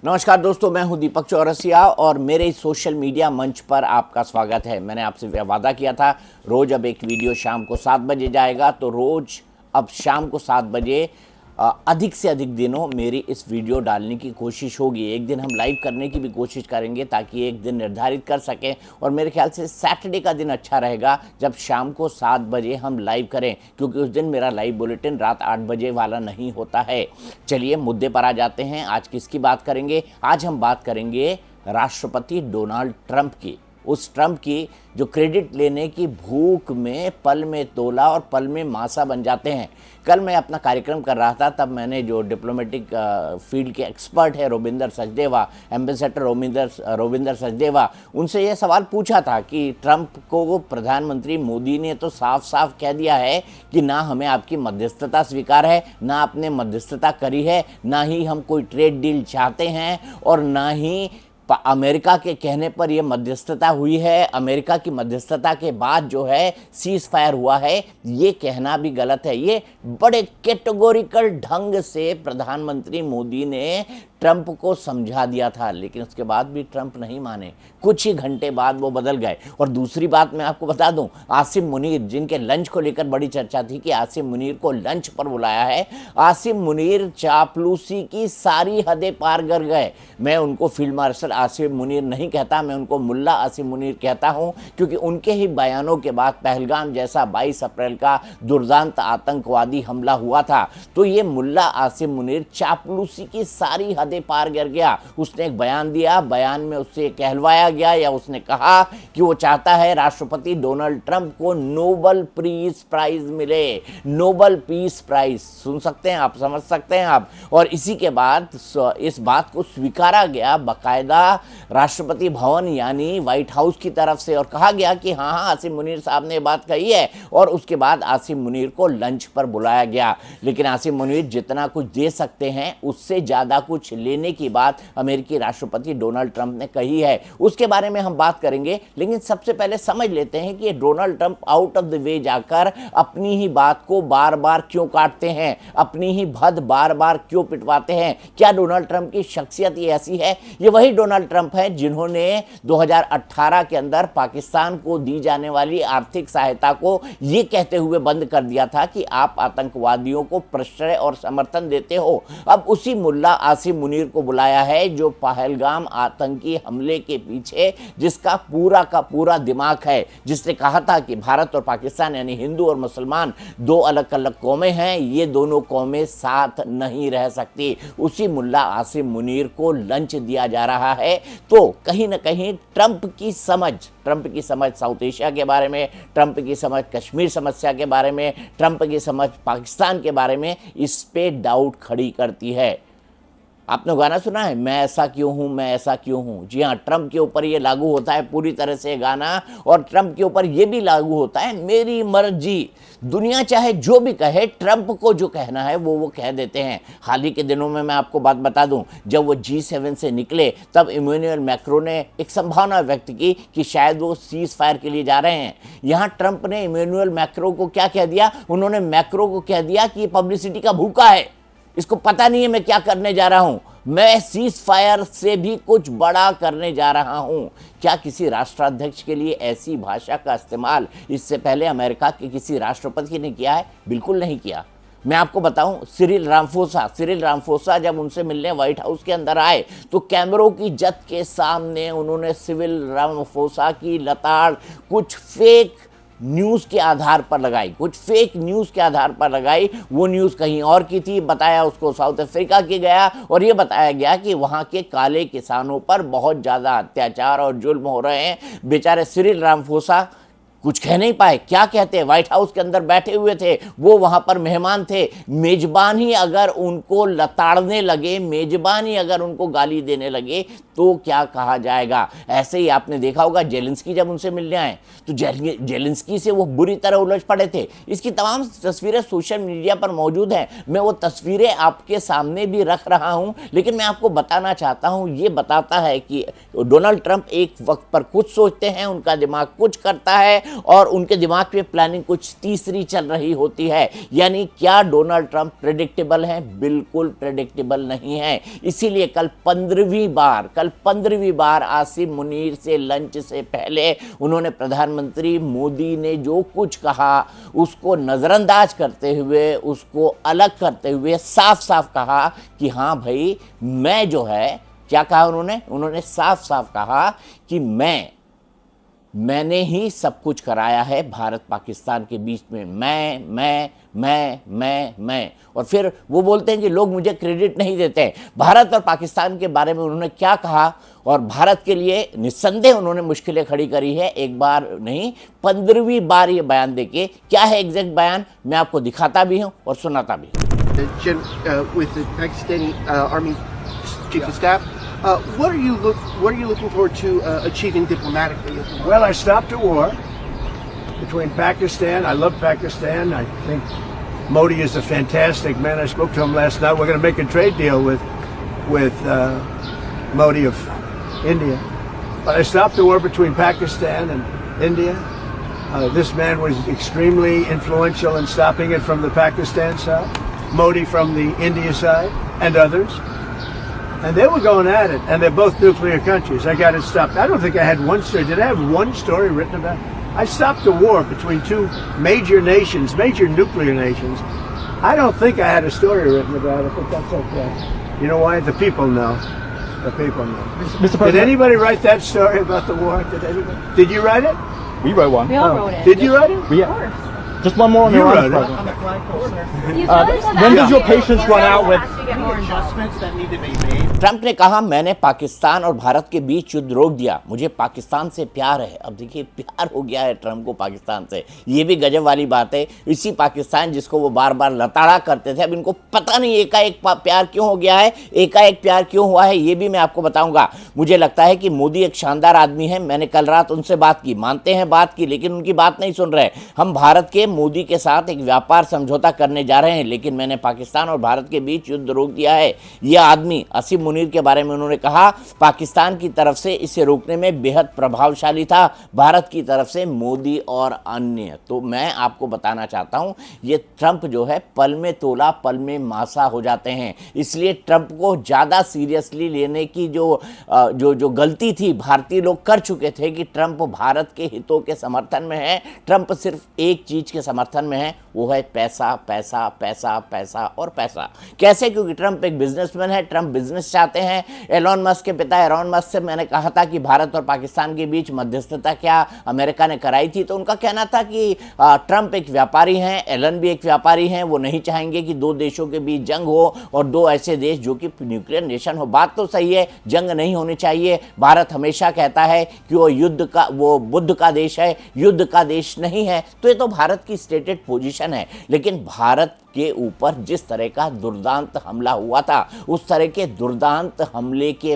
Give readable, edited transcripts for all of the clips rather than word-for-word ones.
नमस्कार दोस्तों, मैं हूं दीपक चौरसिया और मेरे इस सोशल मीडिया मंच पर आपका स्वागत है। मैंने आपसे वादा किया था रोज़ अब एक वीडियो शाम को 7 बजे जाएगा, तो रोज़ अब शाम को 7 बजे अधिक से अधिक दिनों मेरी इस वीडियो डालने की कोशिश होगी। एक दिन हम लाइव करने की भी कोशिश करेंगे ताकि एक दिन निर्धारित कर सकें, और मेरे ख्याल से सैटरडे का दिन अच्छा रहेगा जब शाम को 7 बजे हम लाइव करें, क्योंकि उस दिन मेरा लाइव बुलेटिन रात 8 बजे वाला नहीं होता है। चलिए मुद्दे पर आ जाते हैं। आज किसकी बात करेंगे? आज हम बात करेंगे राष्ट्रपति डोनाल्ड ट्रंप की, उस ट्रंप की जो क्रेडिट लेने की भूख में पल में तोला और पल में मासा बन जाते हैं। कल मैं अपना कार्यक्रम कर रहा था, तब मैंने जो डिप्लोमेटिक फील्ड के एक्सपर्ट है रोविंदर सचदेवा, एम्बेसडर रोविंदर सचदेवा, उनसे यह सवाल पूछा था कि ट्रंप को प्रधानमंत्री मोदी ने तो साफ साफ कह दिया है कि ना हमें आपकी मध्यस्थता स्वीकार है, ना आपने मध्यस्थता करी है, ना ही हम कोई ट्रेड डील चाहते हैं, और ना ही अमेरिका के कहने पर यह मध्यस्थता हुई है। अमेरिका की मध्यस्थता के बाद जो है सीज फायर हुआ है, ये कहना भी गलत है। ये बड़े कैटेगोरिकल ढंग से प्रधानमंत्री मोदी ने ट्रंप को समझा दिया था, लेकिन उसके बाद भी ट्रंप नहीं माने। कुछ ही घंटे बाद वो बदल गए। और दूसरी बात मैं आपको बता दूं, आसिम मुनीर, जिनके लंच को लेकर बड़ी चर्चा थी कि आसिम मुनीर को लंच पर बुलाया है, आसिम मुनीर चापलूसी की सारी हदें पार कर गए। मैं उनको फील्ड मार्शल आसिम मुनीर नहीं कहता, मैं उनको मुल्ला आसिम मुनीर कहता हूं, क्योंकि उनके ही बयानों के बाद पहलगाम जैसा 22 अप्रैल का दुर्दांत आतंकवादी हमला हुआ था। तो ये मुल्ला आसिम मुनीर चापलूसी की सारी पार कर गया। उसने एक बयान दिया, बयान में उससे कहलवाया गया या उसने कहा कि वो चाहता है राष्ट्रपति डोनाल्ड ट्रंप को नोबेल पीस प्राइज मिले। नोबेल पीस प्राइज सुन सकते हैं आप, समझ सकते हैं आप। और इसी के बाद इस बात को स्वीकारा गया बाकायदा राष्ट्रपति भवन यानी व्हाइट हाउस की तरफ से, और कहा गया कि हाँ हाँ आसिम मुनीर साहब ने बात कही है। और उसके बाद आसिम मुनीर को लंच पर बुलाया गया। लेकिन आसिम मुनीर जितना कुछ दे सकते हैं उससे ज्यादा कुछ लेने की बात अमेरिकी राष्ट्रपति डोनाल्ड ट्रंप ने कही है, उसके बारे में हम बात करेंगे। लेकिन सबसे पहले समझ लेते हैं कि Donald Trump out of the way जाकर अपनी ही बात को बार बार क्यों काटते हैं, अपनी ही भद बार बार क्यों पिटवाते हैं। क्या डोनाल्ड ट्रंप की शख्सियत ये ऐसी है? ये वही डोनाल्ड ट्रंप है जिन्होंने 2018 के अंदर पाकिस्तान को दी जाने वाली आर्थिक सहायता को ये कहते हुए बंद कर दिया था कि आप आतंकवादियों को प्रश्रय और समर्थन देते हो। अब उसी मुल्ला आसिम मुनीर को बुलाया है जो पहलगाम आतंकी हमले के पीछे जिसका पूरा का पूरा दिमाग है, जिसने कहा था कि भारत और पाकिस्तान यानी हिंदू और मुसलमान दो अलग अलग कौमें हैं, ये दोनों कौमें साथ नहीं रह सकती। उसी मुल्ला आसिम मुनीर को लंच दिया जा रहा है। तो कहीं ना कहीं ट्रंप की समझ साउथ एशिया के बारे में, ट्रंप की समझ कश्मीर समस्या के बारे में, ट्रंप की समझ पाकिस्तान के बारे में, इस पे डाउट खड़ी करती है। आपने गाना सुना है, मैं ऐसा क्यों हूं, मैं ऐसा क्यों हूं? जी हाँ, ट्रंप के ऊपर ये लागू होता है पूरी तरह से गाना, और ट्रंप के ऊपर ये भी लागू होता है मेरी मर्जी। दुनिया चाहे जो भी कहे, ट्रंप को जो कहना है वो कह देते हैं। हाल ही के दिनों में मैं आपको बात बता दूं, जब वो G7 से निकले तब इमैनुअल मैक्रों ने एक संभावना व्यक्त की कि शायद वो सीज फायर के लिए जा रहे हैं। यहाँ ट्रंप ने इमैनुअल मैक्रो को क्या कह दिया? उन्होंने मैक्रो को कह दिया कि ये पब्लिसिटी का भूखा है, इसको पता नहीं है मैं क्या करने जा रहा हूं, मैं सीज फायर से भी कुछ बड़ा करने जा रहा हूं। क्या किसी राष्ट्राध्यक्ष के लिए ऐसी भाषा का इस्तेमाल इससे पहले अमेरिका के किसी राष्ट्रपति ने किया है? बिल्कुल नहीं किया। मैं आपको बताऊं, सिरिल रामफोसा जब उनसे मिलने व्हाइट हाउस के अंदर आए तो कैमरों की जद के सामने उन्होंने सिरिल रामफोसा की लताड़ कुछ फेक न्यूज़ के आधार पर लगाई, कुछ फेक न्यूज़ के आधार पर लगाई। वो न्यूज़ कहीं और की थी, बताया उसको साउथ अफ्रीका की गया, और ये बताया गया कि वहाँ के काले किसानों पर बहुत ज़्यादा अत्याचार और जुल्म हो रहे हैं। बेचारे सिरिल रामफोसा कुछ कह नहीं पाए। क्या कहते? व्हाइट हाउस के अंदर बैठे हुए थे, वो वहां पर मेहमान थे। मेजबान ही अगर उनको लताड़ने लगे, मेजबान ही अगर उनको गाली देने लगे तो क्या कहा जाएगा? ऐसे ही आपने देखा होगा जेलेंस्की जब उनसे मिलने आए तो जेलेंस्की से वो बुरी तरह उलझ पड़े थे। इसकी तमाम तस्वीरें सोशल मीडिया पर मौजूद हैं, मैं वो तस्वीरें आपके सामने भी रख रहा हूं। लेकिन मैं आपको बताना चाहता हूं, ये बताता है कि डोनाल्ड ट्रंप एक वक्त पर कुछ सोचते हैं, उनका दिमाग कुछ करता है, और उनके दिमाग में प्लानिंग कुछ तीसरी चल रही होती है। यानी क्या डोनाल्ड ट्रंप प्रेडिक्टेबल हैं? बिल्कुल प्रेडिक्टेबल नहीं है। इसीलिए कल 15वीं बार आसिम मुनीर से लंच से पहले उन्होंने प्रधानमंत्री मोदी ने जो कुछ कहा उसको नज़रअंदाज करते हुए, उसको अलग करते हुए साफ साफ कहा कि हाँ भाई, मैं जो है, क्या कहा उन्होंने साफ साफ कहा कि मैंने ही सब कुछ कराया है भारत पाकिस्तान के बीच में। मैं और फिर वो बोलते हैं कि लोग मुझे क्रेडिट नहीं देते हैं। भारत और पाकिस्तान के बारे में उन्होंने क्या कहा और भारत के लिए निस्संदेह उन्होंने मुश्किलें खड़ी करी है, एक बार नहीं 15वीं बार ये बयान देके। क्या है एग्जैक्ट बयान, मैं आपको दिखाता भी हूँ और सुनाता भी हूँ। With the Pakistani Army Chief of Staff, what are you looking forward to achieving diplomatically? Well, I stopped a war between Pakistan. I love Pakistan. I think Modi is a fantastic man. I spoke to him last night. We're going to make a trade deal with Modi of India. But I stopped the war between Pakistan and India. This man was extremely influential in stopping it from the Pakistan side, Modi from the India side, and others. And they were going at it, and they're both nuclear countries. I got it stopped. I don't think I had one story. Did I have one story written about it? I stopped a war between two major nations, major nuclear nations. I don't think I had a story written about it, but that's okay. You know why? The people know. The people know. Mr. President, Did anybody write that story about the war? Did anybody? Did you write it? we wrote one. We all wrote it. Did you write it? We, Of course. just one more on You Iran, wrote it. President. On the flagpole, sir. When does your patience run out with? Adjustments that need to be made. Trump ने कहा मैंने पाकिस्तान और भारत के बीच युद्ध रोक दिया, मुझे पाकिस्तान से प्यार है। अब देखिए, प्यार हो गया है ट्रंप को पाकिस्तान से, ये भी गजब वाली बात है। इसी पाकिस्तान जिसको वो बार बार लताड़ा करते थे, अब इनको पता नहीं एकाएक प्यार क्यों हो गया है, एकाएक प्यार क्यों हुआ है, ये भी मैं आपको बताऊंगा। मुझे लगता है कि मोदी एक शानदार आदमी है। मैंने कल रात उनसे बात की, मानते हैं बात की, लेकिन उनकी बात नहीं सुन रहे। हम भारत के मोदी के साथ एक व्यापार समझौता करने जा रहे हैं, लेकिन मैंने पाकिस्तान और भारत के बीच युद्ध रोक दिया है। यह आदमी आसिम मुनीर के बारे में उन्होंने कहा पाकिस्तान की तरफ से इसे रोकने में बेहद प्रभावशाली था, भारत की तरफ से मोदी और अन्य। तो मैं आपको बताना चाहता हूं, ये ट्रंप जो है पल में तोला पल में मासा हो जाते हैं। इसलिए ट्रंप को ज़्यादा सीरियसली लेने की जो गलती थी भारतीय लोग कर चुके थे कि ट्रंप भारत के हितों के समर्थन में है। ट्रंप सिर्फ एक चीज़ के समर्थन में है, वो है पैसा पैसा पैसा पैसा और पैसा। कैसे? क्योंकि ट्रंप एक बिजनेसमैन है, ट्रंप बिजनेस चाहते हैं। एलोन मस्क के पिता एलोन मस्क से मैंने कहा था कि भारत और पाकिस्तान के बीच मध्यस्थता क्या अमेरिका ने कराई थी, तो उनका कहना था कि ट्रंप एक व्यापारी हैं, एलन भी एक व्यापारी हैं, वो नहीं चाहेंगे कि दो देशों के बीच जंग हो और दो ऐसे देश जो कि न्यूक्लियर नेशन हो। बात तो सही है, जंग नहीं होनी चाहिए। भारत हमेशा कहता है कि वो बुद्ध का देश है, युद्ध का देश नहीं है। तो ये तो भारत की स्टेटेड पोजीशन है, लेकिन भारत के ऊपर जिस तरह का दुर्दांत हमला हुआ था, उस तरह के दुर्दांत हमले के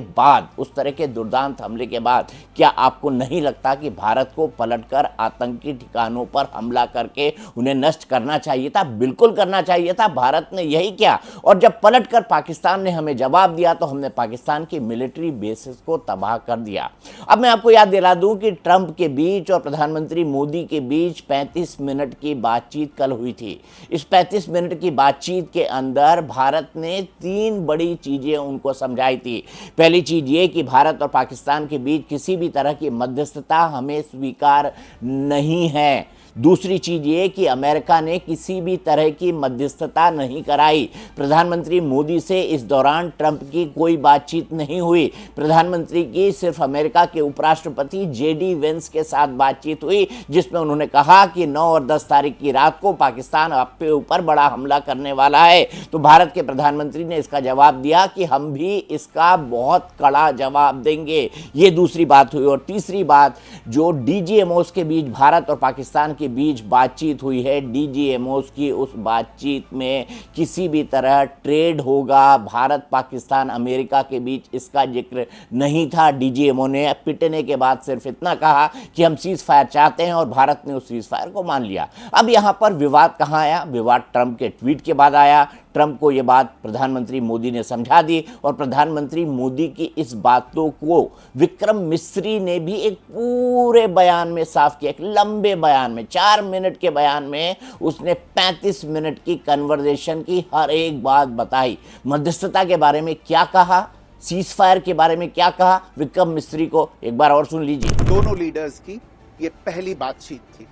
बाद क्या आपको नहीं लगता कि भारत को पलटकर आतंकी ठिकानों पर हमला करके उन्हें नष्ट करना चाहिए था? बिल्कुल करना चाहिए था। भारत ने यही किया, और जब पलटकर पाकिस्तान ने हमें जवाब दिया तो हमने पाकिस्तान की मिलिट्री बेसिस को तबाह कर दिया। अब मैं आपको याद दिला दूं कि ट्रंप के बीच और प्रधानमंत्री मोदी के बीच 35 मिनट की बातचीत कल हुई थी। इस 35 मिनट की बातचीत के अंदर भारत ने 3 बड़ी चीजें उनको समझाई थी। पहली चीज ये कि भारत और पाकिस्तान के बीच किसी भी तरह की मध्यस्थता हमें स्वीकार नहीं है। दूसरी चीज ये कि अमेरिका ने किसी भी तरह की मध्यस्थता नहीं कराई। प्रधानमंत्री मोदी से इस दौरान ट्रंप की कोई बातचीत नहीं हुई। प्रधानमंत्री की सिर्फ अमेरिका के उपराष्ट्रपति जेडी वेंस के साथ बातचीत हुई, जिसमें उन्होंने कहा कि 9 और 10 तारीख की रात को पाकिस्तान आपके ऊपर बड़ा हमला करने वाला है। तो भारत के प्रधानमंत्री ने इसका जवाब दिया कि हम भी इसका बहुत कड़ा जवाब देंगे। ये दूसरी बात हुई। और तीसरी बात, जो डीजीएमओस के बीच भारत और पाकिस्तान के बीच बातचीत हुई है, डीजीएमओस की उस बातचीत में किसी भी तरह ट्रेड होगा भारत पाकिस्तान अमेरिका के बीच, इसका जिक्र नहीं था। डीजीएमओ ने पिटने के बाद सिर्फ इतना कहा कि हम सीज फायर चाहते हैं, और भारत ने उस सीज फायर को मान लिया। अब यहां पर विवाद कहां आया? विवाद ट्रंप के ट्वीट के बाद आया। ट्रंप को ये बात प्रधानमंत्री मोदी ने समझा दी और प्रधानमंत्री मोदी की इस बातों को विक्रम मिस्री ने भी एक पूरे बयान में साफ किया। एक लंबे बयान में, 4 मिनट के बयान में उसने 35 मिनट की कन्वर्सेशन की हर एक बात बताई। मध्यस्थता के बारे में क्या कहा, सीज फायर के बारे में क्या कहा, विक्रम मिस्री को एक बार और सुन लीजिए। दोनों लीडर्स की ये पहली बातचीत थी,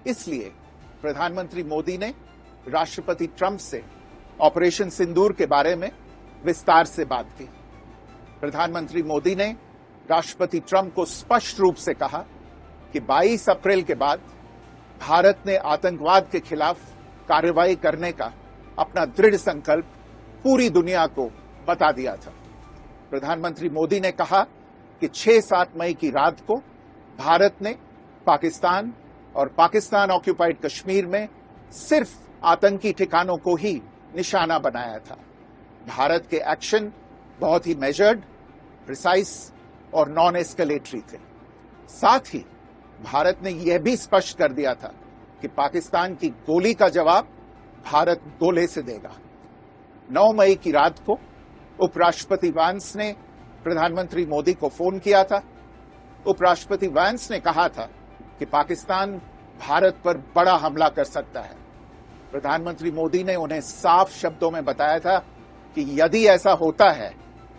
इसलिए प्रधानमंत्री मोदी ने राष्ट्रपति ट्रंप से ऑपरेशन सिंदूर के बारे में विस्तार से बात की। प्रधानमंत्री मोदी ने राष्ट्रपति ट्रंप को स्पष्ट रूप से कहा कि 22 अप्रैल के बाद भारत ने आतंकवाद के खिलाफ कार्रवाई करने का अपना दृढ़ संकल्प पूरी दुनिया को बता दिया था। प्रधानमंत्री मोदी ने कहा कि 6-7 मई की रात को भारत ने पाकिस्तान और पाकिस्तान ऑक्यूपाइड कश्मीर में सिर्फ आतंकी ठिकानों को ही निशाना बनाया था। भारत के एक्शन बहुत ही मेजर्ड, प्रिसाइज और नॉन एस्केलेटरी थे। साथ ही भारत ने यह भी स्पष्ट कर दिया था कि पाकिस्तान की गोली का जवाब भारत गोले से देगा। 9 मई की रात को उपराष्ट्रपति वांस ने प्रधानमंत्री मोदी को फोन किया था। उपराष्ट्रपति वांस ने कहा था कि पाकिस्तान भारत पर बड़ा हमला कर सकता है। प्रधानमंत्री मोदी ने उन्हें साफ शब्दों में बताया था कि यदि ऐसा होता है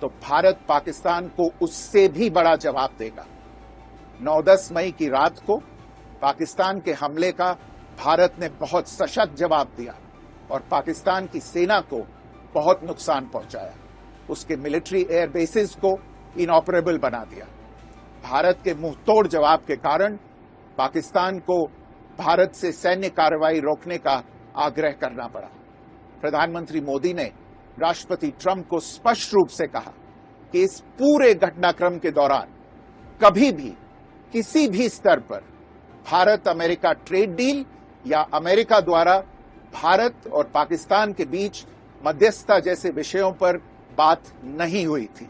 तो भारत पाकिस्तान को उससे भी बड़ा जवाब देगा। 9-10 मई की रात को पाकिस्तान के हमले का भारत ने बहुत सशक्त जवाब दिया और पाकिस्तान की सेना को बहुत नुकसान पहुंचाया। उसके मिलिट्री एयर बेसिस को इनऑपरेबल बना दिया। भारत के मुंहतोड़ जवाब के कारण पाकिस्तान को भारत से सैन्य कार्रवाई रोकने का आग्रह करना पड़ा। प्रधानमंत्री मोदी ने राष्ट्रपति ट्रंप को स्पष्ट रूप से कहा कि इस पूरे घटनाक्रम के दौरान कभी भी किसी भी स्तर पर भारत अमेरिका ट्रेड डील या अमेरिका द्वारा भारत और पाकिस्तान के बीच मध्यस्थता जैसे विषयों पर बात नहीं हुई थी।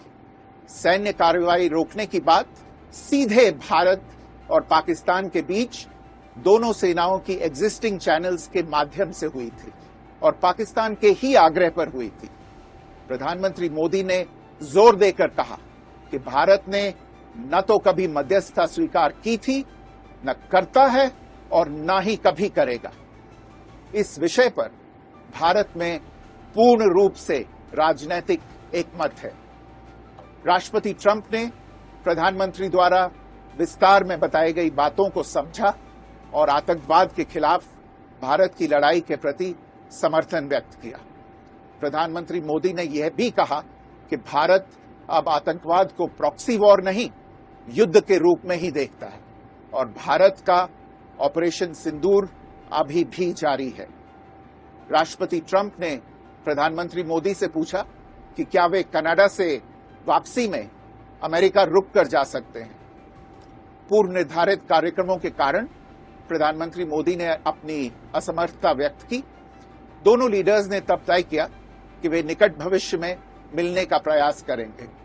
सैन्य कार्रवाई रोकने की बात सीधे भारत और पाकिस्तान के बीच दोनों सेनाओं की एग्जिस्टिंग चैनल्स के माध्यम से हुई थी और पाकिस्तान के ही आग्रह पर हुई थी। प्रधानमंत्री मोदी ने जोर देकर कहा कि भारत ने न तो कभी मध्यस्थता स्वीकार की थी, न करता है और न ही कभी करेगा। इस विषय पर भारत में पूर्ण रूप से राजनीतिक एकमत है। राष्ट्रपति ट्रंप ने प्रधानमंत्री द्वारा विस्तार में बताई गई बातों को समझा और आतंकवाद के खिलाफ भारत की लड़ाई के प्रति समर्थन व्यक्त किया। प्रधानमंत्री मोदी ने यह भी कहा कि भारत अब आतंकवाद को प्रॉक्सी वॉर नहीं, युद्ध के रूप में ही देखता है और भारत का ऑपरेशन सिंदूर अभी भी जारी है। राष्ट्रपति ट्रंप ने प्रधानमंत्री मोदी से पूछा कि क्या वे कनाडा से वापसी में अमेरिका रुक कर जा सकते हैं। पूर्व निर्धारित कार्यक्रमों के कारण प्रधानमंत्री मोदी ने अपनी असमर्थता व्यक्त की। दोनों लीडर्स ने तब तय किया कि वे निकट भविष्य में मिलने का प्रयास करेंगे।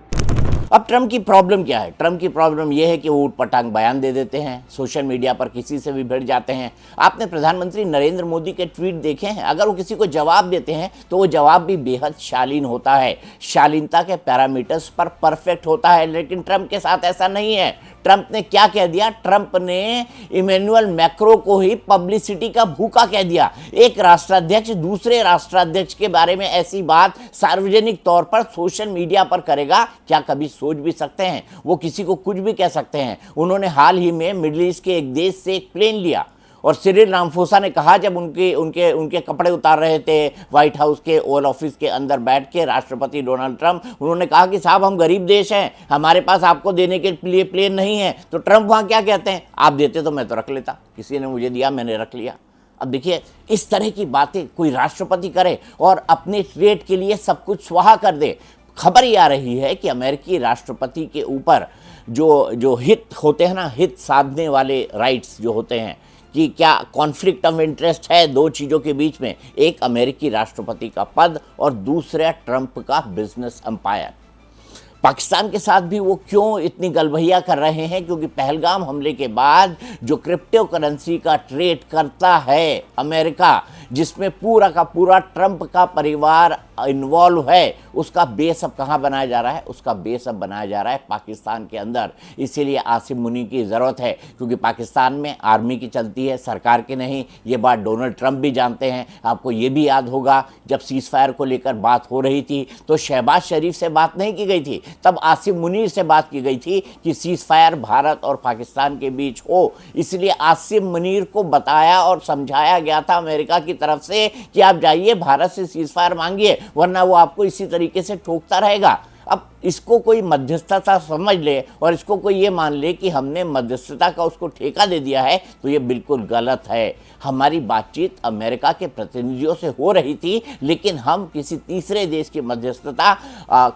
अब ट्रंप की प्रॉब्लम क्या है? ट्रंप की प्रॉब्लम यह है कि वो ऊटपटांग बयान दे देते हैं, सोशल मीडिया पर किसी से भी भिड़ जाते हैं। आपने प्रधानमंत्री नरेंद्र मोदी के ट्वीट देखे हैं? अगर वो किसी को जवाब देते हैं तो वो जवाब भी बेहद शालीन होता है, शालीनता के पैरामीटर्स पर परफेक्ट होता है। लेकिन ट्रंप के साथ ऐसा नहीं है। ट्रंप ने क्या कह दिया? ट्रंप ने इमैनुअल मैक्रो को ही पब्लिसिटी का भूखा कह दिया। एक राष्ट्राध्यक्ष दूसरे राष्ट्राध्यक्ष के बारे में ऐसी बात सार्वजनिक तौर पर सोशल मीडिया पर करेगा? क्या कभी सोच भी सकते हैं? वो किसी को कुछ भी कह सकते हैं। उन्होंने हाल ही में मिडिल ईस्ट के एक देश से एक प्लेन लिया और सिरिल रामाफोसा ने कहा, जब उनके कपड़े उतार रहे थे व्हाइट हाउस के ओवल ऑफिस के अंदर बैठ के राष्ट्रपति डोनाल्ड ट्रंप, उन्होंने कहा कि साहब हम गरीब देश हैं, हमारे पास आपको देने के लिए प्लेन नहीं है। तो ट्रंप वहाँ क्या कहते हैं? आप देते तो मैं तो रख लेता, किसी ने मुझे दिया, मैंने रख लिया। अब देखिए, इस तरह की बातें कोई राष्ट्रपति करे और अपने रेट के लिए सब कुछ स्वाहा कर दे। खबर ये आ रही है कि अमेरिकी राष्ट्रपति के ऊपर जो हित होते हैं ना, हित साधने वाले राइट्स जो होते हैं, कि क्या कॉन्फ्लिक्ट ऑफ इंटरेस्ट है दो चीज़ों के बीच में, एक अमेरिकी राष्ट्रपति का पद और दूसरा ट्रंप का बिजनेस एम्पायर। पाकिस्तान के साथ भी वो क्यों इतनी गलभैया कर रहे हैं? क्योंकि पहलगाम हमले के बाद जो क्रिप्टो करेंसी का ट्रेड करता है अमेरिका, जिसमें पूरा का पूरा ट्रंप का परिवार इन्वॉल्व है, उसका बेस अब कहाँ बनाया जा रहा है? उसका बेस अब बनाया जा रहा है पाकिस्तान के अंदर। इसीलिए आसिम मुनीर की ज़रूरत है, क्योंकि पाकिस्तान में आर्मी की चलती है, सरकार की नहीं। ये बात डोनाल्ड ट्रंप भी जानते हैं। आपको ये भी याद होगा, जब सीज़ फायर को लेकर बात हो रही थी तो शहबाज शरीफ से बात नहीं की गई थी, तब आसिम मुनीर से बात की गई थी कि सीज़ फायर भारत और पाकिस्तान के बीच हो। इसलिए आसिम मुनीर को बताया और समझाया गया था अमेरिका की तरफ से कि आप जाइए भारत से सीज़ फायर मांगिए, वरना वो आपको इसी तरीके से ठोकता रहेगा। अब इसको कोई मध्यस्थता समझ ले और इसको कोई ये मान ले कि हमने मध्यस्थता का उसको ठेका दे दिया है, तो ये बिल्कुल गलत है। हमारी बातचीत अमेरिका के प्रतिनिधियों से हो रही थी, लेकिन हम किसी तीसरे देश की मध्यस्थता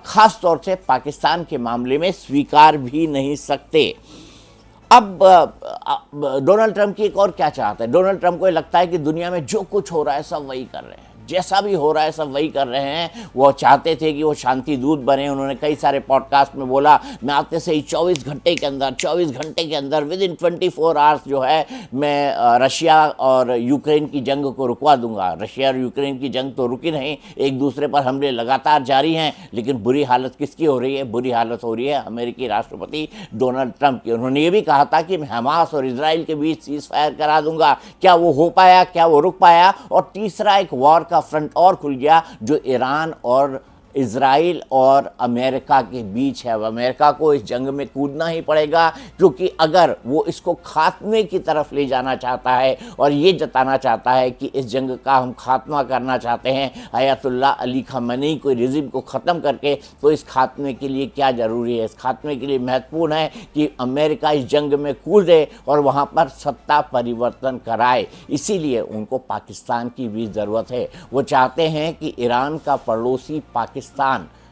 खास तौर से पाकिस्तान के मामले में स्वीकार भी नहीं सकते। अब डोनाल्ड ट्रंप की एक और क्या चाहता है? डोनाल्ड ट्रंप को ये लगता है कि दुनिया में जो कुछ हो रहा है सब वही कर रहे हैं, जैसा भी हो रहा है सब वही कर रहे हैं। वो चाहते थे कि वो शांति दूत बने। उन्होंने कई सारे पॉडकास्ट में बोला, मैं आते से ही 24 घंटे के अंदर विद इन 24 आवर्स जो है मैं रशिया और यूक्रेन की जंग को रुकवा दूंगा। रशिया और यूक्रेन की जंग तो रुकी नहीं, एक दूसरे पर हमले लगातार जारी हैं, लेकिन बुरी हालत किसकी हो रही है? बुरी हालत हो रही है अमेरिकी राष्ट्रपति डोनाल्ड ट्रंप की। उन्होंने ये भी कहा था कि मैं हमास और इजराइल के बीच सीज़ फायर करा दूंगा। क्या वो हो पाया? क्या वो रुक पाया? और तीसरा एक वॉर का फ्रंट और खुल गया, जो ईरान और इजराइल और अमेरिका के बीच है। अब अमेरिका को इस जंग में कूदना ही पड़ेगा, क्योंकि अगर वो इसको खात्मे की तरफ ले जाना चाहता है और ये जताना चाहता है कि इस जंग का हम खात्मा करना चाहते हैं अयतुल्लाह अली खamenei को रिजिम को ख़त्म करके, तो इस खात्मे के लिए क्या ज़रूरी है? इस खात्मे के लिए महत्वपूर्ण है कि अमेरिका इस जंग में कूदे और वहाँ पर सत्ता परिवर्तन कराए। इसीलिए उनको पाकिस्तान की भी ज़रूरत है। वो चाहते हैं कि ईरान का पड़ोसी पाकिस्तान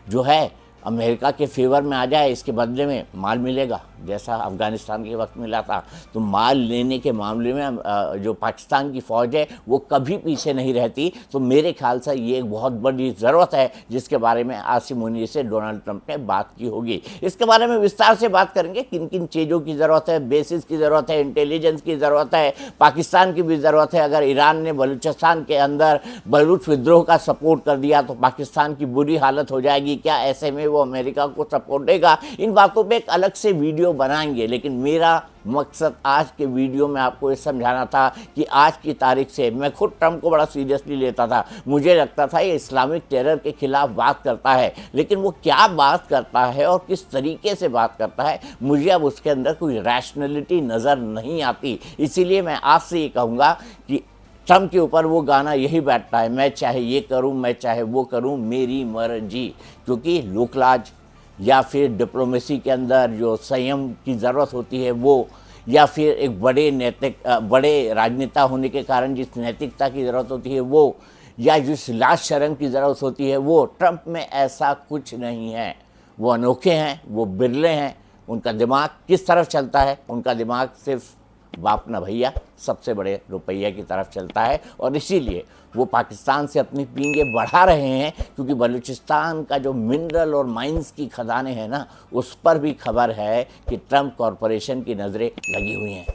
जो है अमेरिका के फेवर में आ जाए, इसके बदले में माल मिलेगा, जैसा अफ़गानिस्तान के वक्त मिला था। तो माल लेने के मामले में जो पाकिस्तान की फ़ौज है वो कभी पीछे नहीं रहती। तो मेरे ख्याल से ये एक बहुत बड़ी ज़रूरत है, जिसके बारे में आसिम मुनीर से डोनाल्ड ट्रंप ने बात की होगी। इसके बारे में विस्तार से बात करेंगे, किन किन चीज़ों की ज़रूरत है। बेसिस की ज़रूरत है, इंटेलिजेंस की ज़रूरत है, पाकिस्तान की भी ज़रूरत है। अगर ईरान ने बलूचिस्तान के अंदर बलूच विद्रोह का सपोर्ट कर दिया तो पाकिस्तान की बुरी हालत हो जाएगी। क्या ऐसे में वो अमेरिका को सपोर्ट देगा? इन बातों पे एक अलग से वीडियो बनाएंगे, लेकिन मेरा मकसद आज के वीडियो में आपको ये समझाना था कि आज की तारीख से मैं खुद ट्रंप को बड़ा सीरियसली लेता था। मुझे लगता था ये इस्लामिक टेरर के खिलाफ बात करता है, लेकिन वो क्या बात करता है और किस तरीके से बात करता है, मुझे अब उसके अंदर कोई रैशनैलिटी नज़र नहीं आती। इसीलिए मैं आज से ये कहूँगा कि ट्रंप के ऊपर वो गाना यही बैठता है, मैं चाहे ये करूं, मैं चाहे वो करूं, मेरी मर्जी। क्योंकि लोकलाज या फिर डिप्लोमेसी के अंदर जो संयम की ज़रूरत होती है वो, या फिर एक बड़े राजनेता होने के कारण जिस नैतिकता की ज़रूरत होती है वो, या जिस लाज शर्म की ज़रूरत होती है वो, ट्रंप में ऐसा कुछ नहीं है। वो अनोखे हैं, वो बिरले हैं। उनका दिमाग किस तरफ चलता है? उनका दिमाग सिर्फ बाप ना भैया, सबसे बड़े रुपये की तरफ चलता है। और इसीलिए वो पाकिस्तान से अपनी पींगे बढ़ा रहे हैं, क्योंकि बलूचिस्तान का जो मिनरल और माइंस की खदानें हैं ना, उस पर भी खबर है कि ट्रंप कॉरपोरेशन की नज़रें लगी हुई हैं।